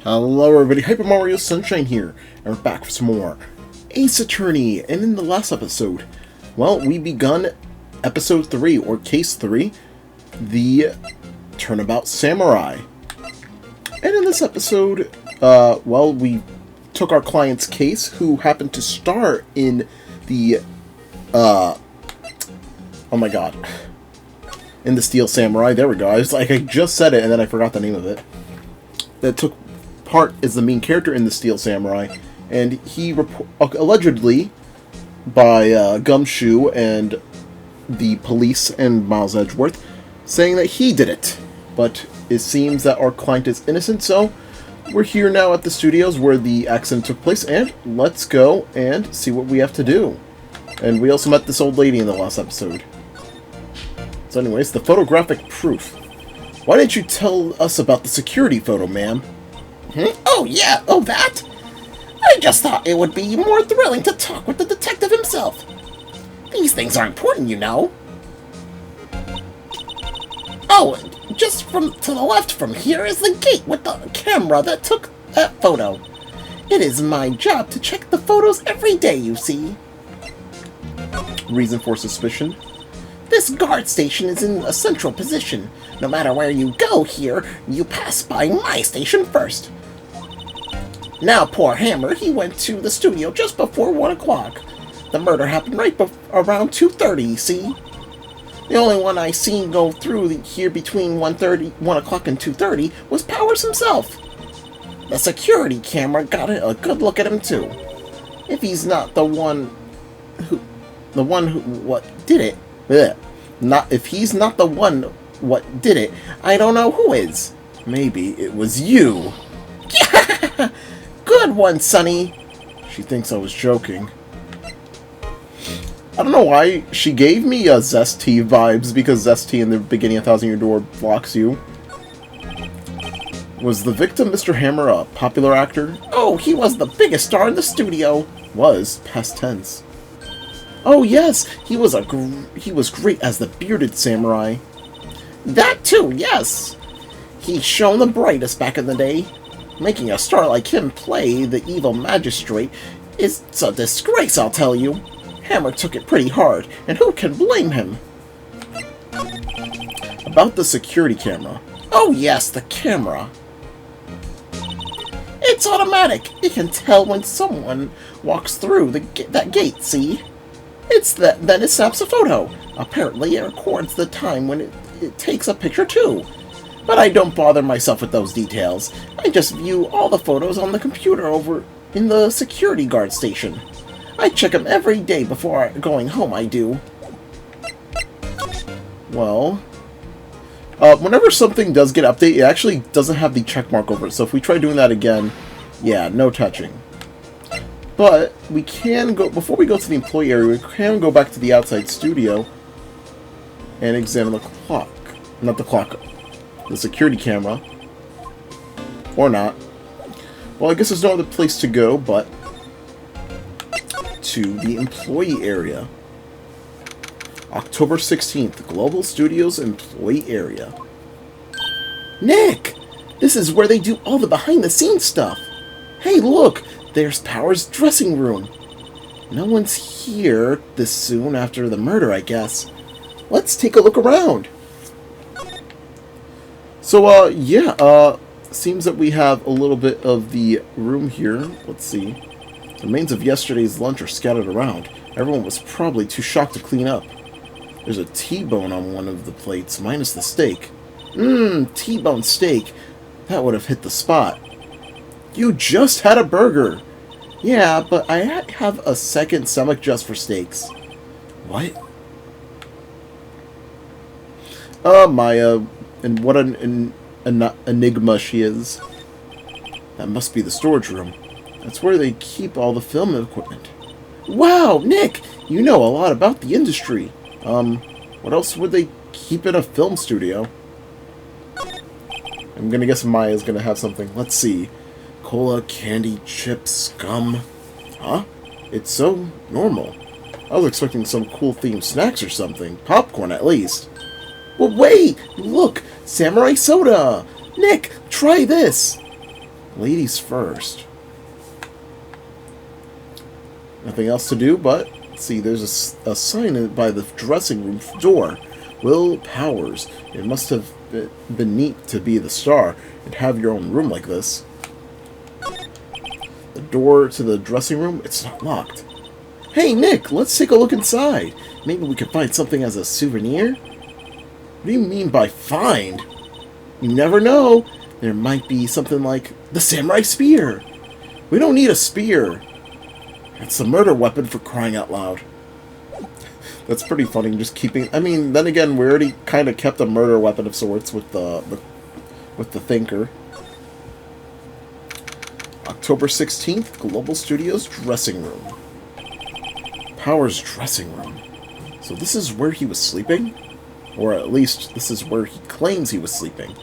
Hello everybody, Hyper Mario Sunshine here, and we're back for some more Ace Attorney. And in the last episode, well, we begun episode 3, or case 3, the Turnabout Samurai. And in this episode, well, we took our client's case, who happened to star in the, oh my god, in the Steel Samurai. There we go. I just said it and then I forgot the name of it. That took part as the main character in the Steel Samurai, and he allegedly, by Gumshoe and the police and Miles Edgeworth, saying that he did it. But it seems that our client is innocent, so we're here now at the studios where the accident took place, and let's go and see what we have to do. And we also met this old lady in the last episode. So anyways, the photographic proof. Why didn't you tell us about the security photo, ma'am? Oh, yeah. Oh, that? I just thought it would be more thrilling to talk with the detective himself. These things are important, you know. Oh, just to the left from here is the gate with the camera that took that photo. It is my job to check the photos every day, you see. Reason for suspicion? This guard station is in a central position. No matter where you go here, you pass by my station first. Now, poor Hammer, he went to the studio just before 1 o'clock. The murder happened right around 2:30, you see. The only one I seen go through here between 1 o'clock and 2:30 was Powers himself. The security camera got a good look at him, too. If he's not the one who did it, if he's not the one what did it, I don't know who is. Maybe it was you. Good one, Sonny. She thinks I was joking. I don't know why she gave me Zesty vibes, because Zesty in the beginning of Thousand Year Door blocks you. Was the victim, Mr. Hammer, a popular actor? Oh, he was the biggest star in the studio. Was, past tense. Oh yes, he was great as the bearded samurai. That too, yes. He shone the brightest back in the day. Making a star like him play the evil magistrate is a disgrace, I'll tell you. Hammer took it pretty hard, and who can blame him? About the security camera. Oh yes, the camera. It's automatic. It can tell when someone walks through that gate, see? Then it snaps a photo. Apparently it records the time when it takes a picture too. But I don't bother myself with those details. I just view all the photos on the computer over in the security guard station. I check them every day before going home, I do. Well, whenever something does get updated, it actually doesn't have the check mark over it. So if we try doing that again, yeah, no touching. But we can go, before we go to the employee area, we can go back to the outside studio and examine the clock. Not the clock, the security camera. Or not. Well, I guess there's no other place to go but to the employee area. October 16th, Global Studios employee area. Nick! This is where they do all the behind-the-scenes stuff. Hey, look! There's Power's dressing room. No one's here this soon after the murder, I guess. Let's take a look around. So, yeah, seems that we have a little bit of the room here. Let's see. The remains of yesterday's lunch are scattered around. Everyone was probably too shocked to clean up. There's a T-bone on one of the plates, minus the steak. T-bone steak. That would have hit the spot. You just had a burger. Yeah, but I have a second stomach just for steaks. What? Maya, and what an enigma she is. That must be the storage room. That's where they keep all the film equipment. Wow, Nick, you know a lot about the industry. What else would they keep in a film studio? I'm gonna guess Maya's gonna have something. Let's see. Cola, candy, chips, gum. Huh? It's so normal. I was expecting some cool themed snacks or something. Popcorn, at least. Well, wait! Look! Samurai soda! Nick, try this! Ladies first. Nothing else to do, but see, there's a sign by the dressing room door. Will Powers. It must have been neat to be the star and have your own room like this. The door to the dressing room, it's not locked. Hey, Nick, let's take a look inside. Maybe we can find something as a souvenir? What do you mean by find? You never know. There might be something like the samurai spear. We don't need a spear. It's a murder weapon, for crying out loud. That's pretty funny, just keeping... I mean, then again, we already kind of kept a murder weapon of sorts with the Thinker. October 16th, Global Studios dressing room. Powers' dressing room. So this is where he was sleeping? Or at least, this is where he claims he was sleeping.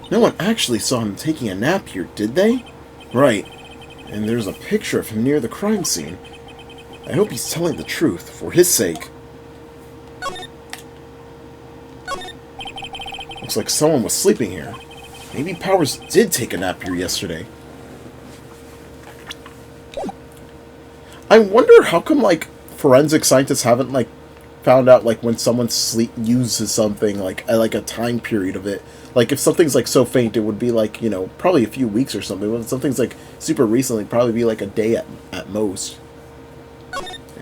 No one actually saw him taking a nap here, did they? Right. And there's a picture of him near the crime scene. I hope he's telling the truth, for his sake. Looks like someone was sleeping here. Maybe Powers did take a nap here yesterday. I wonder how come, like, forensic scientists haven't, like, found out, like, when someone uses something, like, at, like, a time period of it. Like, if something's, like, so faint, it would be, like, you know, probably a few weeks or something. When something's, like, super recently, probably be, like, a day at most.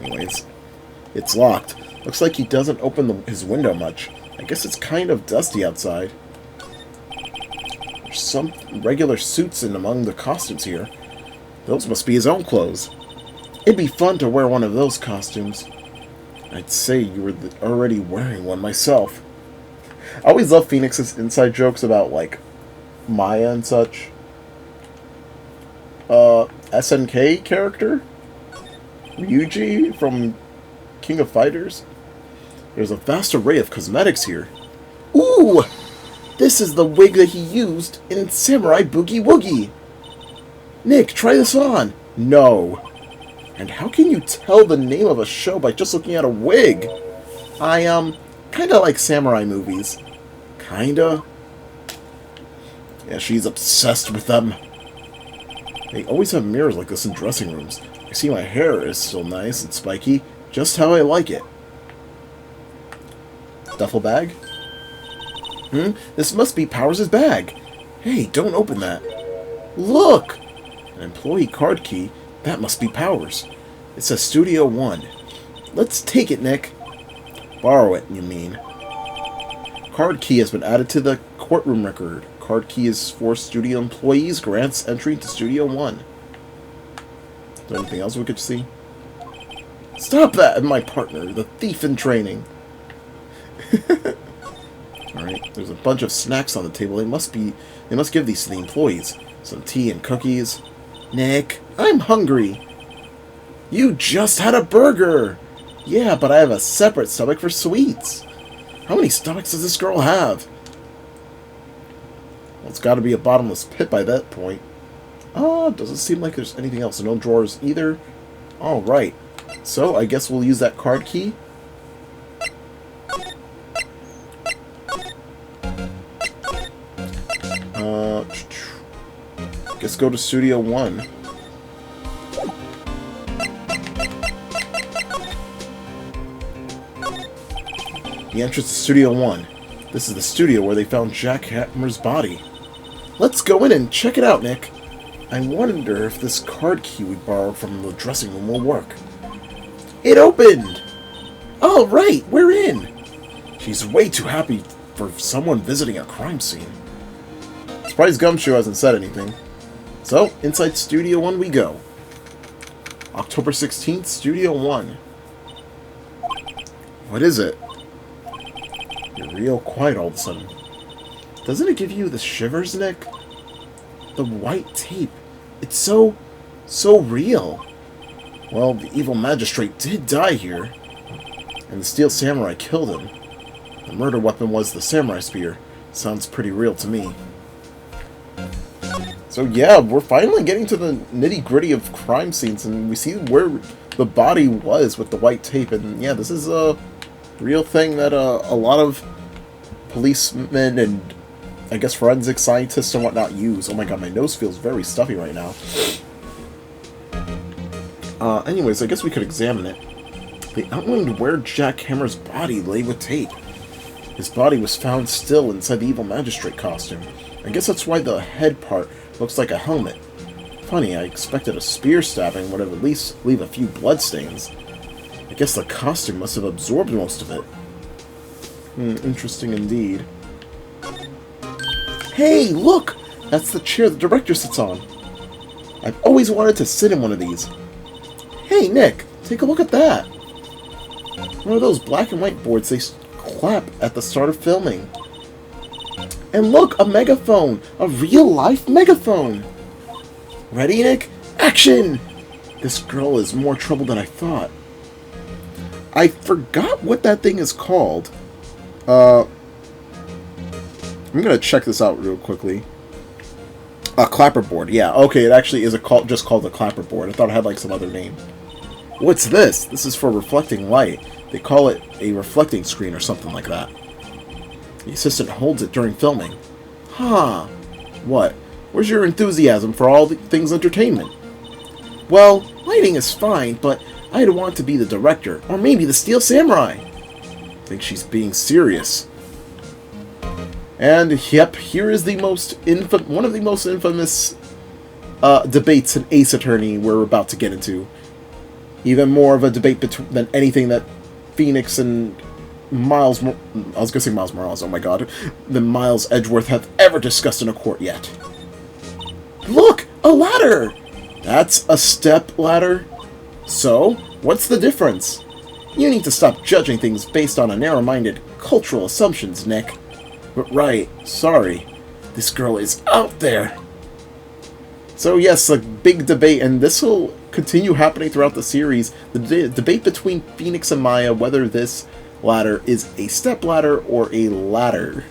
Anyways, it's locked. Looks like he doesn't open his window much. I guess it's kind of dusty outside. There's some regular suits in among the costumes here. Those must be his own clothes. It'd be fun to wear one of those costumes. I'd say you were already wearing one myself. I always love Phoenix's inside jokes about, like, Maya and such. SNK character? Ryuji from King of Fighters? There's a vast array of cosmetics here. Ooh! This is the wig that he used in Samurai Boogie Woogie! Nick, try this on! No. And how can you tell the name of a show by just looking at a wig? I, kinda like samurai movies. Kinda. Yeah, she's obsessed with them. They always have mirrors like this in dressing rooms. I see my hair is still nice and spiky, just how I like it. Duffel bag? This must be Powers' bag. Hey, don't open that. Look! An employee card key. That must be Powers. It says Studio 1. Let's take it, Nick. Borrow it, you mean. Card key has been added to the courtroom record. Card key is for studio employees, grants entry to Studio 1. Is there anything else we could see? Stop that, my partner, the thief in training. Alright, there's a bunch of snacks on the table. They must give these to the employees. Some tea and cookies. Nick, I'm hungry. You just had a burger. Yeah, but I have a separate stomach for sweets. How many stomachs does this girl have? Well, it's got to be a bottomless pit by that point. Doesn't seem like there's anything else. No drawers either. Alright. So, I guess we'll use that card key. Guess go to Studio 1. The entrance to Studio 1. This is the studio where they found Jack Hammer's body. Let's go in and check it out, Nick. I wonder if this card key we borrowed from the dressing room will work. It opened! All right, we're in! She's way too happy for someone visiting a crime scene. Surprised Gumshoe hasn't said anything. So, inside Studio 1 we go. October 16th, Studio 1. What is it? You're real quiet all of a sudden. Doesn't it give you the shivers, Nick? The white tape. It's so real. Well, the evil magistrate did die here. And the Steel Samurai killed him. The murder weapon was the samurai spear. Sounds pretty real to me. So yeah, we're finally getting to the nitty-gritty of crime scenes, and we see where the body was with the white tape. And yeah, this is a real thing that a lot of policemen and I guess forensic scientists and whatnot use. Oh my god, my nose feels very stuffy right now. Anyways, I guess we could examine it. They outlined where Jack Hammer's body lay with tape. His body was found still inside the evil magistrate costume. I guess that's why the head part looks like a helmet. Funny, I expected a spear stabbing would have at least leave a few bloodstains. I guess the costume must have absorbed most of it. Interesting indeed. Hey, look! That's the chair the director sits on. I've always wanted to sit in one of these. Hey, Nick, take a look at that. One of those black and white boards they clap at the start of filming. And look, a megaphone! A real-life megaphone! Ready, Nick? Action! This girl is more trouble than I thought. I forgot what that thing is called. I'm gonna check this out real quickly. A clapperboard, yeah. Okay, it actually is just called a clapperboard. I thought it had like some other name. What's this? This is for reflecting light. They call it a reflecting screen or something like that. The assistant holds it during filming. Huh. What? Where's your enthusiasm for all things entertainment? Well, lighting is fine, but I'd want to be the director, or maybe the Steel Samurai. I think she's being serious. And, yep, here is the one of the most infamous debates in Ace Attorney we're about to get into. Even more of a debate than anything that Phoenix and Miles... I was going to say Miles Morales, oh my god. Than Miles Edgeworth have ever discussed in a court yet. Look! A ladder! That's a step ladder? So, what's the difference? You need to stop judging things based on a narrow-minded cultural assumptions, Nick. But right, sorry. This girl is out there. So yes, a big debate, and this will continue happening throughout the series. The debate between Phoenix and Maya whether this ladder is a step ladder or a ladder.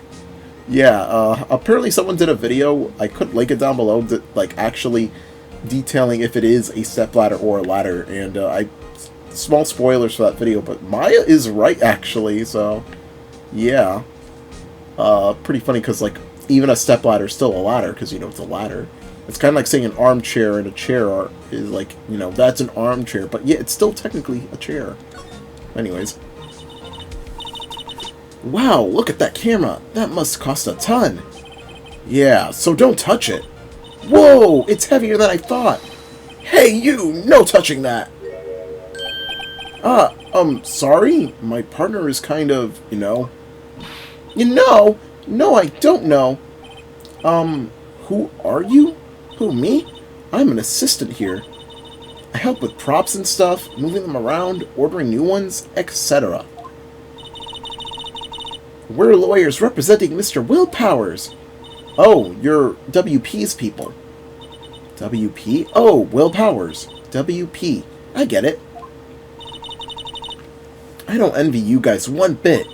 Yeah, apparently someone did a video, I could link it down below, actually detailing if it is a step ladder or a ladder, and small spoilers for that video, but Maya is right actually, so yeah. Pretty funny because, like, even a step ladder is still a ladder because, you know, it's a ladder. It's kind of like saying an armchair and a chair is like, you know, that's an armchair, but yeah, it's still technically a chair. Anyways. Wow, look at that camera. That must cost a ton. Yeah, so don't touch it. Whoa, it's heavier than I thought. Hey, you, no touching that. Sorry? My partner is kind of, you know... You know? No, I don't know. Who are you? Who, me? I'm an assistant here. I help with props and stuff, moving them around, ordering new ones, etc. We're lawyers representing Mr. Will Powers. Oh, you're WP's people. WP? Oh, Will Powers. WP. I get it. I don't envy you guys one bit,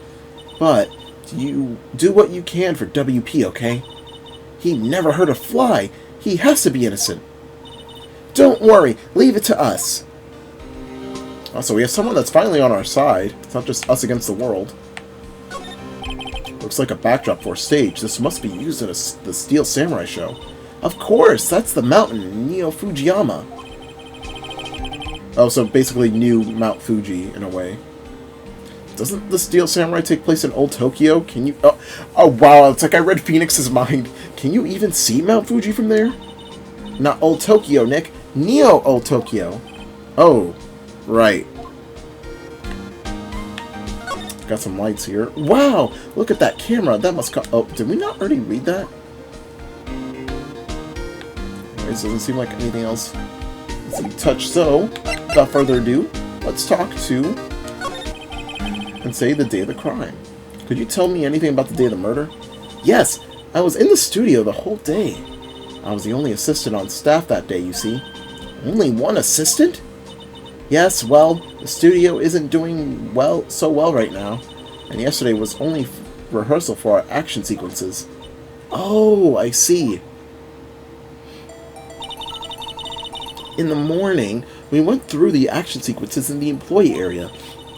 but you do what you can for WP, okay? He never hurt a fly. He has to be innocent. Don't worry. Leave it to us. Oh, so we have someone that's finally on our side. It's not just us against the world. Looks like a backdrop for a stage. This must be used in the Steel Samurai show. Of course, that's the mountain, Neo Fujiyama. Oh, so basically new Mount Fuji, in a way. Doesn't the Steel Samurai take place in Old Tokyo? Can you... Oh, wow, it's like I read Phoenix's mind. Can you even see Mount Fuji from there? Not Old Tokyo, Nick. Neo Old Tokyo. Oh, right. Got some lights here. Wow, look at that camera. That must come... Oh, did we not already read that? Anyways, doesn't seem like anything else needs to be touched. So, without further ado, let's talk to... and say the day of the crime. Could you tell me anything about the day of the murder? Yes, I was in the studio the whole day. I was the only assistant on staff that day, you see. Only one assistant? Yes, well, the studio isn't doing so well right now, and yesterday was only rehearsal for our action sequences. Oh, I see. In the morning, we went through the action sequences in the employee area.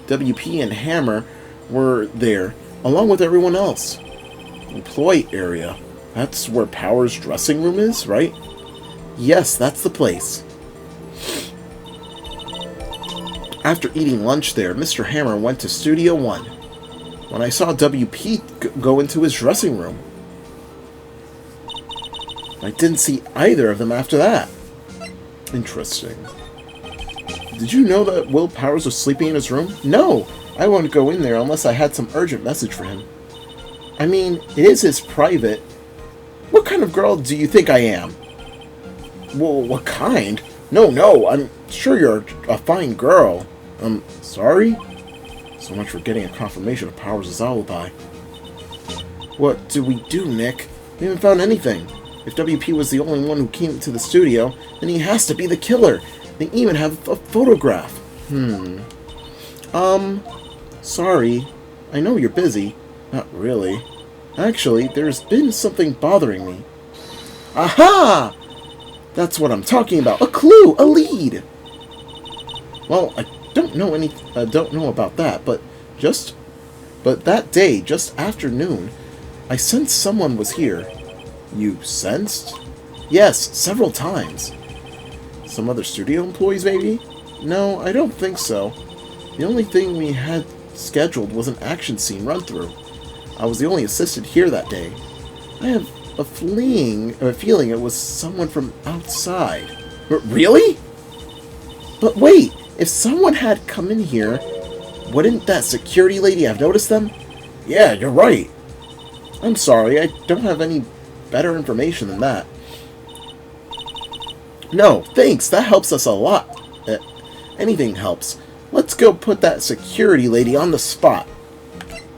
WP and Hammer were there, along with everyone else. Employee area. That's where Power's dressing room is, right? Yes, that's the place. After eating lunch there, Mr. Hammer went to Studio 1. When I saw WP go into his dressing room, I didn't see either of them after that. Interesting. Did you know that Will Powers was sleeping in his room? No! I wouldn't go in there unless I had some urgent message for him. I mean, it is his private. What kind of girl do you think I am? Well, what kind? No, I'm sure you're a fine girl. Sorry? So much for getting a confirmation of Powers' alibi. What do we do, Nick? We haven't found anything. If WP was the only one who came to the studio, then he has to be the killer. They even have a photograph. Sorry. I know you're busy. Not really. Actually, there's been something bothering me. Aha! That's what I'm talking about. A clue! A lead! Well, I don't know about that, but that day, just after noon, I sensed someone was here. You sensed? Yes, several times. Some other studio employees, maybe? No, I don't think so. The only thing we had scheduled was an action scene run-through. I was the only assistant here that day. I have a feeling it was someone from outside. Really? But wait, if someone had come in here, wouldn't that security lady have noticed them? Yeah, you're right. I'm sorry, I don't have any better information than that. No, thanks, that helps us a lot. Anything helps. Let's go put that security lady on the spot.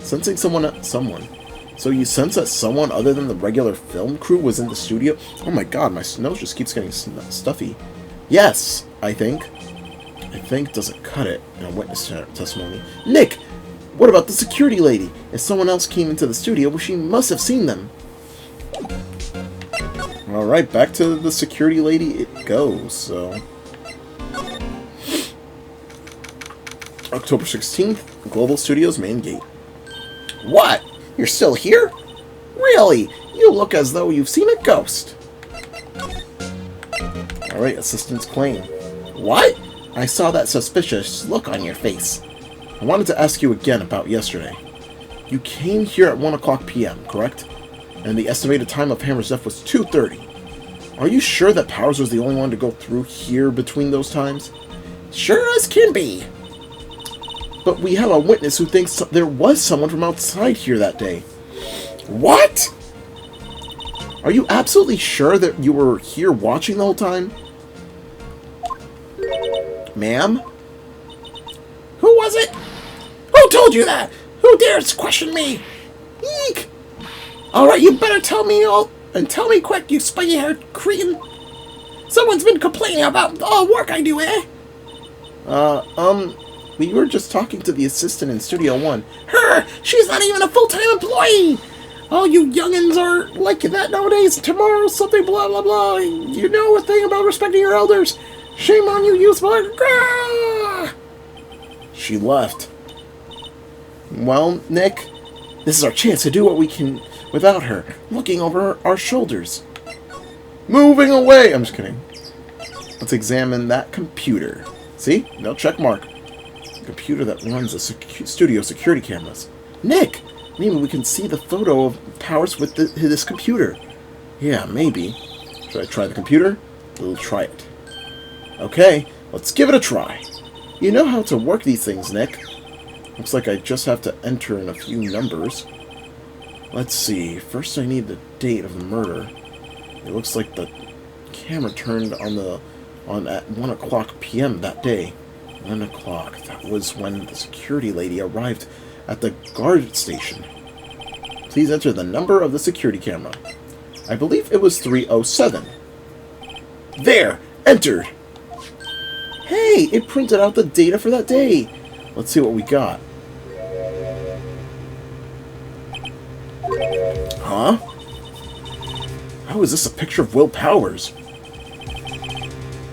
Sensing someone. So you sense that someone other than the regular film crew was in the studio? Oh my god, my nose just keeps getting stuffy. Yes, I think doesn't cut it in a witness testimony. Nick! What about the security lady? If someone else came into the studio, well, she must have seen them. Alright, back to the security lady it goes, so... October 16th, Global Studios main gate. What? You're still here? Really? You look as though you've seen a ghost. Alright, assistant's claim. What? I saw that suspicious look on your face. I wanted to ask you again about yesterday. You came here at 1 o'clock p.m., correct? And the estimated time of Hammer's death was 2:30. Are you sure that Powers was the only one to go through here between those times? Sure as can be. But we have a witness who thinks there was someone from outside here that day. What? Are you absolutely sure that you were here watching the whole time? Ma'am? Who was it? Who told you that? Who dares question me? Eek! Alright, you better tell me all, and tell me quick, you spiky-haired cretin. Someone's been complaining about all the work I do, eh? We were just talking to the assistant in Studio 1. Her! She's not even a full-time employee! All you youngins are like that nowadays. Tomorrow, something blah blah blah. You know a thing about respecting your elders. Shame on you, useless. Grah! She left. Well, Nick, this is our chance to do what we can without her, looking over our shoulders. Moving away! I'm just kidding. Let's examine that computer. See? No check mark. Computer that runs the studio security cameras. Nick! Maybe we can see the photo of Powers with this computer. Yeah, maybe. Should I try the computer? We'll try it. Okay, let's give it a try. You know how to work these things, Nick. Looks like I just have to enter in a few numbers. Let's see. First I need the date of the murder. It looks like the camera turned on at 1 o'clock p.m. that day. 1 o'clock. That was when the security lady arrived at the guard station. Please enter the number of the security camera. I believe it was 307. There! Entered! Hey! It printed out the data for that day! Let's see what we got. Huh? How is this a picture of Will Powers?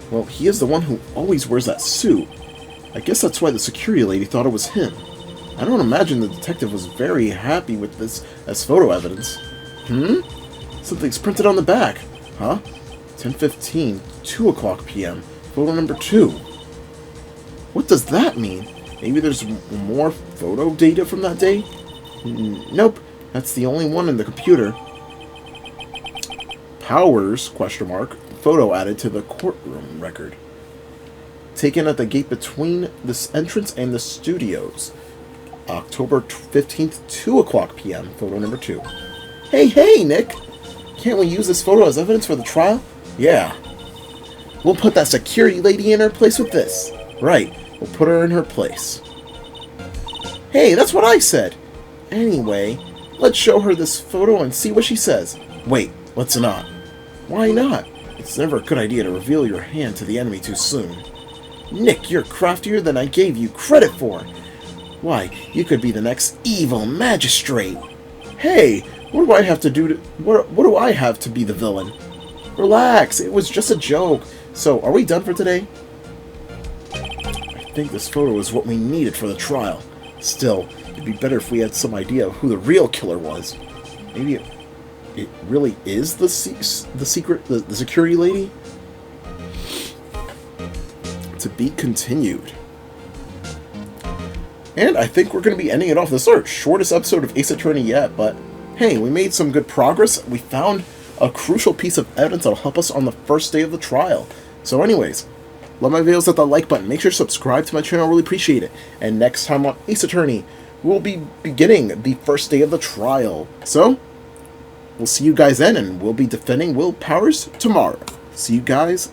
Well, he is the one who always wears that suit. I guess that's why the security lady thought it was him. I don't imagine the detective was very happy with this as photo evidence. Something's printed on the back. Huh? 10:15, 2 o'clock p.m. Photo number 2. What does that mean? Maybe there's more photo data from that day? Nope. That's the only one in the computer. Powers, question mark, photo added to the courtroom record. Taken at the gate between this entrance and the studios. October 15th, 2 o'clock p.m. Photo number 2. Hey, Nick! Can't we use this photo as evidence for the trial? Yeah. We'll put that security lady in her place with this. Right. We'll put her in her place. Hey, that's what I said! Anyway, let's show her this photo and see what she says. Wait, let's not. Why not? It's never a good idea to reveal your hand to the enemy too soon. Nick, you're craftier than I gave you credit for. Why, you could be the next evil magistrate. Hey, what do I have to do to... What do I have to be the villain? Relax, it was just a joke. So, are we done for today? I think this photo is what we needed for the trial. Still, it'd be better if we had some idea of who the real killer was. Maybe it really is the security lady? To be continued. And I think we're going to be ending it off this shortest episode of Ace Attorney yet, but hey, we made some good progress. We found a crucial piece of evidence that'll help us on the first day of the trial. So anyways, love my videos, hit that like button. Make sure to subscribe to my channel, I really appreciate it. And next time on Ace Attorney, we'll be beginning the first day of the trial. So, we'll see you guys then, and we'll be defending Will Powers tomorrow. See you guys